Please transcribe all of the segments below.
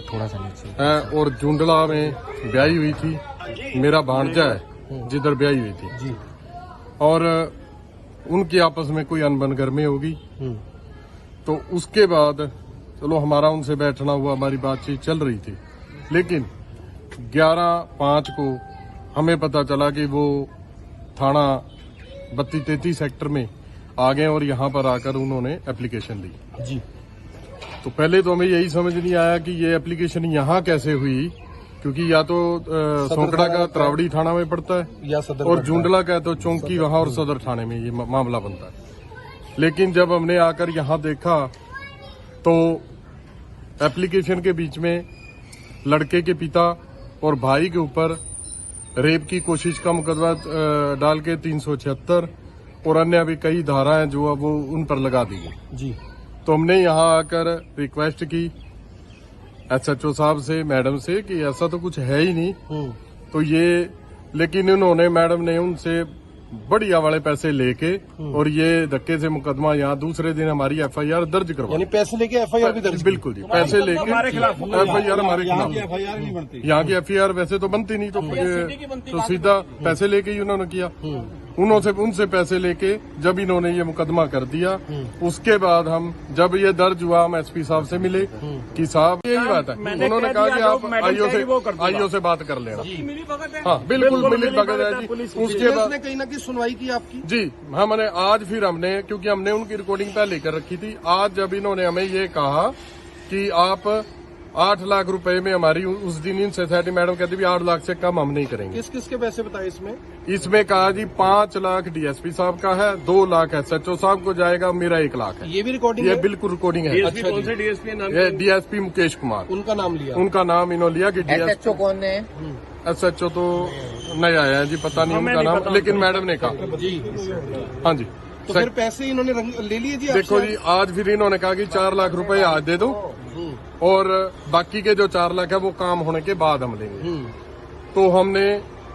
थोड़ा सा नीचे है और जुंडला में ब्याही हुई थी, मेरा भांजा है जिधर ब्याही हुई थी जी। और उनकी आपस में कोई अनबन घर में होगी। तो उसके बाद चलो हमारा उनसे बैठना हुआ, हमारी बातचीत चल रही थी, लेकिन 11/5 को हमें पता चला कि वो थाना 32-33 सेक्टर में आ गए और यहाँ पर आकर उन्होंने एप्लीकेशन दी जी। तो पहले तो हमें यही समझ नहीं आया कि ये एप्लीकेशन यहाँ कैसे हुई, क्योंकि या तो सोकड़ा का तरावड़ी थाना में पड़ता है या सदर और जुंडला का तो चौंकी वहां और सदर थाने में ये मामला बनता है। लेकिन जब हमने आकर यहाँ देखा तो एप्लीकेशन के बीच में लड़के के पिता और भाई के ऊपर रेप की कोशिश का मुकदमा डाल के 376 और अन्य भी कई धाराएं जो वो उन पर लगा दी गई जी। तो हमने यहाँ आकर रिक्वेस्ट की SHO साहब से, मैडम से, कि ऐसा तो कुछ है ही नहीं। तो ये लेकिन उन्होंने, मैडम ने उनसे बढ़िया वाले पैसे लेके और ये धक्के से मुकदमा यहाँ दूसरे दिन हमारी FIR दर्ज करवा, यानी पैसे लेके FIR भी दर्ज। बिल्कुल जी, पैसे लेके FIR हमारे खिलाफ। यहाँ की FIR वैसे तो बनती नहीं, तो सीधा पैसे लेके ही उन्होंने किया। उनसे पैसे लेके जब इन्होंने ये मुकदमा कर दिया, उसके बाद हम जब ये दर्ज हुआ, हम SP साहब से मिले कि साहब यही बात है। उन्होंने कहा कि आप आईओ से बात कर लेना। हाँ बिल्कुल मिली भगत है जी। उसके बाद कहीं ना कहीं सुनवाई की आपकी जी। हमने आज फिर हमने, क्योंकि हमने उनकी रिकॉर्डिंग पहले कर रखी थी, आज जब इन्होंने हमें ये कहा कि आप 8 लाख रुपए में हमारी, उस दिन इन सोसाइटी मैडम कहती भी 8 लाख से कम हम नहीं करेंगे। किस किस के पैसे बताए इसमें? इसमें कहा जी 5 लाख DSP साहब का है, 2 लाख SHO साहब को जाएगा, मेरा 1 लाख है। ये भी रिकॉर्डिंग ये है? बिल्कुल रिकॉर्डिंग है। अच्छा जी। ये DSP मुकेश कुमार, उनका नाम लिया? उनका नाम इन्होंने लिया कि SHO कौन है? SHO तो नया आया है जी, पता नहीं उनका नाम, लेकिन मैडम ने कहा जी। हाँ जी। तो फिर पैसे इन्होंने ले लिए जी? देखो जी, आज फिर इन्होंने कहा कि 4 लाख रुपए आज दे दो और बाकी के जो 4 लाख है वो काम होने के बाद हम लेंगे। तो हमने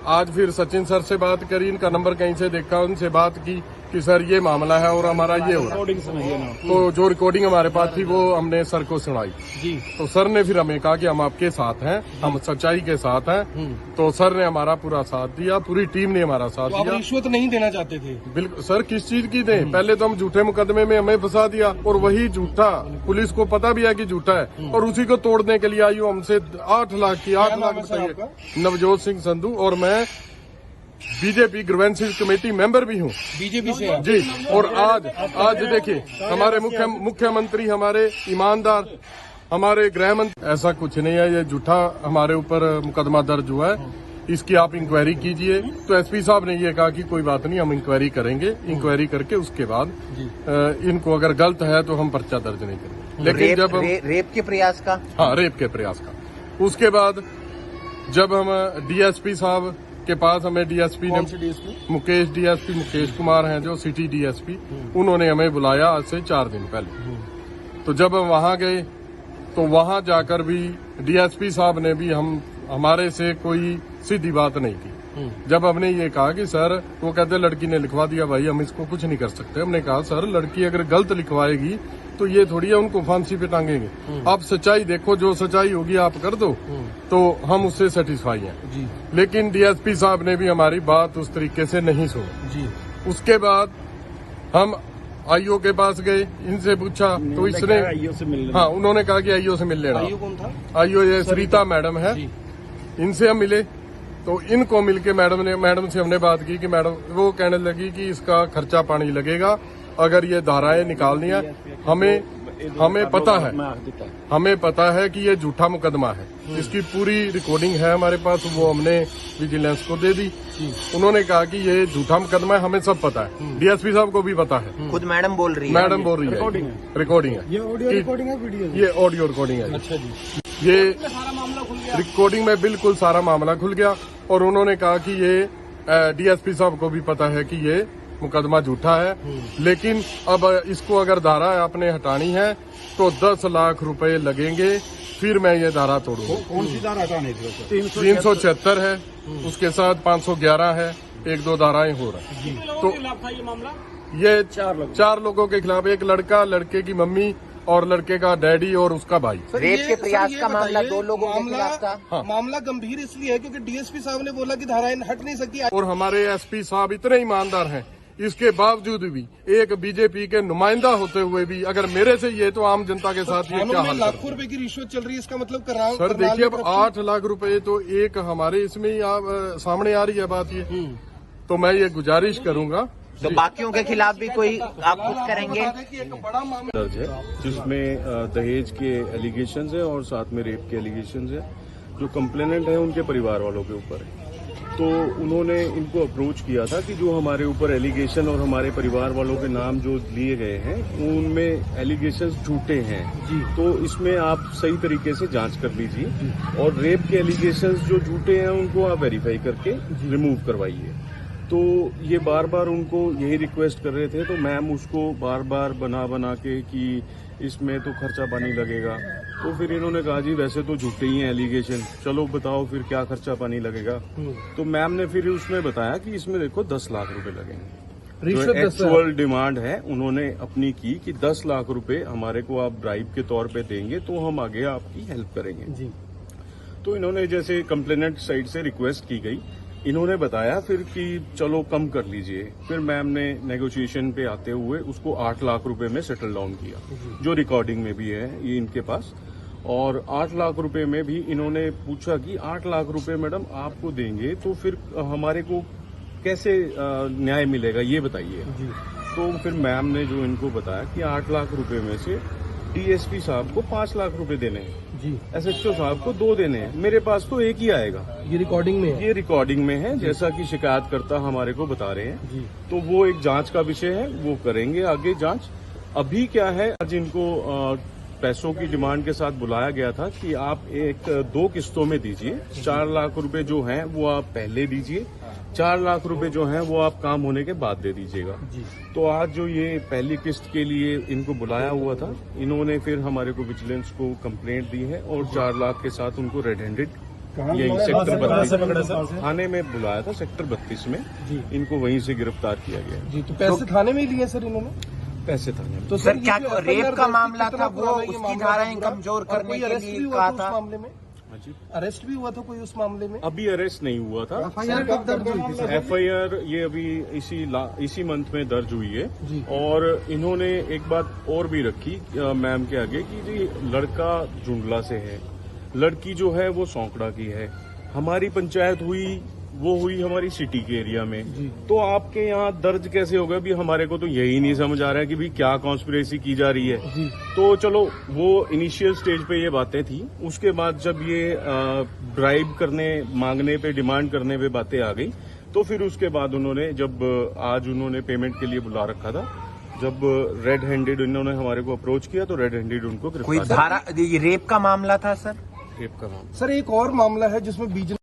आज फिर सचिन सर से बात करी, इनका नंबर कहीं से देखा, उनसे बात की कि सर ये मामला है और हमारा ये हो रहा है। तो जो रिकॉर्डिंग हमारे पास थी वो हमने सर को सुनाई जी। तो सर ने फिर हमें कहा कि हम आपके साथ हैं, हम सच्चाई के साथ हैं। तो सर ने हमारा पूरा साथ दिया, पूरी टीम ने हमारा साथ तो दिया। आप रिश्वत नहीं देना चाहते थे? बिल्कुल सर, किस चीज की दें? पहले तो हम झूठे मुकदमे में हमें फंसा दिया और वही झूठा पुलिस को पता भी है कि झूठा है और उसी को तोड़ने के लिए आयु हमसे 8 लाख की 8 लाख बताइए। नवजोत सिंह संधू, और मैं बीजेपी ग्रीवेंसेस कमेटी मेंबर भी हूँ बीजेपी से जी। और आज देखिए हमारे मुख्यमंत्री, हमारे ईमानदार, हमारे गृह मंत्री, ऐसा कुछ नहीं है, ये झूठा हमारे ऊपर मुकदमा दर्ज हुआ है, इसकी आप इंक्वायरी कीजिए। तो SP साहब ने ये कहा कि कोई बात नहीं, हम इंक्वायरी करेंगे, इंक्वायरी करके उसके बाद इनको अगर गलत है तो हम पर्चा दर्ज नहीं करेंगे। लेकिन जब रेप के प्रयास का, हाँ रेप के प्रयास का, उसके बाद जब हम DSP साहब के पास, हमें DSP ने, मुकेश कुमार हैं जो सिटी DSP, उन्होंने हमें बुलाया आज से 4 दिन पहले। तो जब हम वहां गए तो वहां जाकर भी DSP साहब ने भी हमारे से कोई सीधी बात नहीं की। जब हमने ये कहा कि सर, वो कहते लड़की ने लिखवा दिया, भाई हम इसको कुछ नहीं कर सकते। हमने कहा सर, लड़की अगर गलत लिखवाएगी तो ये थोड़ी है उनको फांसी पे टांगेंगे। आप सच्चाई देखो, जो सच्चाई होगी आप कर दो, तो हम उससे सेटिस्फाई हैं। लेकिन DSP साहब ने भी हमारी बात उस तरीके से नहीं सुनी। उसके बाद हम IO के पास गए, इनसे पूछा तो इसने, हाँ उन्होंने कहा कि IO से मिल लेना। IO कौन था? IO ये सरिता मैडम है, इनसे हम मिले। तो इनको मिलके मैडम से हमने बात की कि मैडम, वो कहने लगी कि इसका खर्चा पानी लगेगा, अगर ये धाराएं निकालनी है, हमें पता है कि ये झूठा मुकदमा है, इसकी पूरी रिकॉर्डिंग है हमारे पास, वो हमने विजिलेंस को दे दी। उन्होंने कहा कि ये झूठा मुकदमा है, हमें सब पता है, DSP साहब को भी पता है, खुद मैडम बोल रही है, रिकॉर्डिंग है, ये ऑडियो रिकॉर्डिंग है। अच्छा जी। ये रिकॉर्डिंग में बिल्कुल सारा मामला खुल गया और उन्होंने कहा कि ये DSP साहब को भी पता है कि ये मुकदमा झूठा है, लेकिन अब इसको अगर धारा आपने हटानी है तो 10 लाख रुपए लगेंगे, फिर मैं ये धारा तोड़ूंगा। कौन सी धारा हटाने की? 376 है, उसके साथ 511 है, 1-2 धाराएं हो रही हैं। तो ये 4 लोगों के खिलाफ, एक लड़का, लड़के की मम्मी और लड़के का डैडी और उसका भाई। रेप के प्रयास ये का मामला बताइए, 2 लोगों के खिलाफ था। हाँ। मामला गंभीर इसलिए है क्योंकि डीएसपी साहब ने बोला कि धाराएं हट नहीं सकती। और हमारे एसपी साहब इतने ईमानदार हैं, इसके बावजूद भी एक बीजेपी के नुमाइंदा होते हुए भी अगर मेरे से ये तो आम जनता के साथ ये थानों क्या में हाल लाखों रुपए की रिश्वत चल रही है, इसका मतलब करार सर देखिए अब 8 लाख रुपए तो एक हमारे इसमें ही सामने आ रही है बात ये। तो मैं ये गुजारिश करूंगा तो बाकियों के खिलाफ भी कोई आप कुछ करेंगे? एक बड़ा मामला दर्ज है जिसमें दहेज के एलिगेशंस है और साथ में रेप के एलिगेशंस है। जो कंप्लेनेंट है उनके परिवार वालों के ऊपर है। तो उन्होंने इनको अप्रोच किया था कि जो हमारे ऊपर एलिगेशन और हमारे परिवार वालों के नाम जो लिए गए हैं उनमें एलिगेशंस झूठे हैं जी, तो इसमें आप सही तरीके से जांच कर लीजिए और रेप के एलिगेशंस जो झूठे हैं उनको आप वेरीफाई करके रिमूव करवाइए। तो ये बार बार उनको यही रिक्वेस्ट कर रहे थे, तो मैम उसको बार बार बना के कि इसमें तो खर्चा पानी लगेगा। तो फिर इन्होंने कहा जी वैसे तो झूठे ही हैं एलिगेशन, चलो बताओ फिर क्या खर्चा पानी लगेगा। तो मैम ने फिर उसमें बताया कि इसमें देखो 10 लाख रुपए लगेंगे। जो एक्चुअल डिमांड है उन्होंने अपनी की कि 10 लाख रुपए हमारे को आप ब्राइब के तौर पे देंगे तो हम आगे आपकी हेल्प करेंगे जी। तो इन्होंने जैसे कंप्लेनेंट साइड से रिक्वेस्ट की गई, इन्होंने बताया फिर कि चलो कम कर लीजिए। फिर मैम ने नेगोशिएशन पे आते हुए उसको 8 लाख रुपए में सेटल डाउन किया, जो रिकॉर्डिंग में भी है ये इनके पास। और 8 लाख रुपए में भी इन्होंने पूछा कि 8 लाख रुपए मैडम आपको देंगे तो फिर हमारे को कैसे न्याय मिलेगा ये बताइए। तो फिर मैम ने जो इनको बताया कि 8 लाख रुपए में से डीएसपी साहब को 5 लाख रुपए देने हैं जी, एसएचओ साहब को 2 देने हैं, मेरे पास तो 1 ही आएगा। ये रिकॉर्डिंग में है? ये रिकॉर्डिंग में है, जैसा कि शिकायतकर्ता हमारे को बता रहे हैं जी। तो वो एक जांच का विषय है, वो करेंगे आगे जांच। अभी क्या है, आज इनको पैसों की डिमांड के साथ बुलाया गया था कि आप 2 किस्तों में दीजिए। 4 लाख रुपए जो हैं वो आप पहले दीजिए, 4 लाख रुपए जो हैं वो आप काम होने के बाद दे दीजिएगा। तो आज जो ये पहली किस्त के लिए इनको बुलाया हुआ था, इन्होंने फिर हमारे को विजिलेंस को कंप्लेंट दी है और 4 लाख के साथ उनको रेड हैंडेड यही सेक्टर 32 थाने में बुलाया था, सेक्टर 32 में इनको वहीं से गिरफ्तार किया गया जी। तो पैसे थाने में ही लिए सर इन्होंने? पैसे थाने में। तो सर क्या रेप का मामला था, वो उसकी धाराएं कमजोर करने के लिए कहा था? मामले में अरेस्ट भी हुआ था कोई उस मामले में? अभी अरेस्ट नहीं हुआ था। एफआईआर कब दर्ज हुई थी? एफआईआर ये अभी इसी मंथ में दर्ज हुई है। और इन्होंने एक बात और भी रखी मैम के आगे कि जी लड़का जुंडला से है, लड़की जो है वो सौंकड़ा की है। हमारी पंचायत हुई वो हुई हमारी सिटी के एरिया में, तो आपके यहाँ दर्ज कैसे होगा? भी हमारे को तो यही नहीं समझ आ रहा है कि भी क्या कॉन्स्पिरेसी की जा रही है। तो चलो वो इनिशियल स्टेज पे ये बातें थी, उसके बाद जब ये ब्राइब करने मांगने पे डिमांड करने पे बातें आ गई तो फिर उसके बाद उन्होंने जब आज उन्होंने पेमेंट के लिए बुला रखा था, जब रेड हैंडेड इन्होंने हमारे को अप्रोच किया तो रेड हैंडेड उनको कोई धारा रेप का मामला था सर? रेप का मामला सर एक और मामला है जिसमें बीजेपी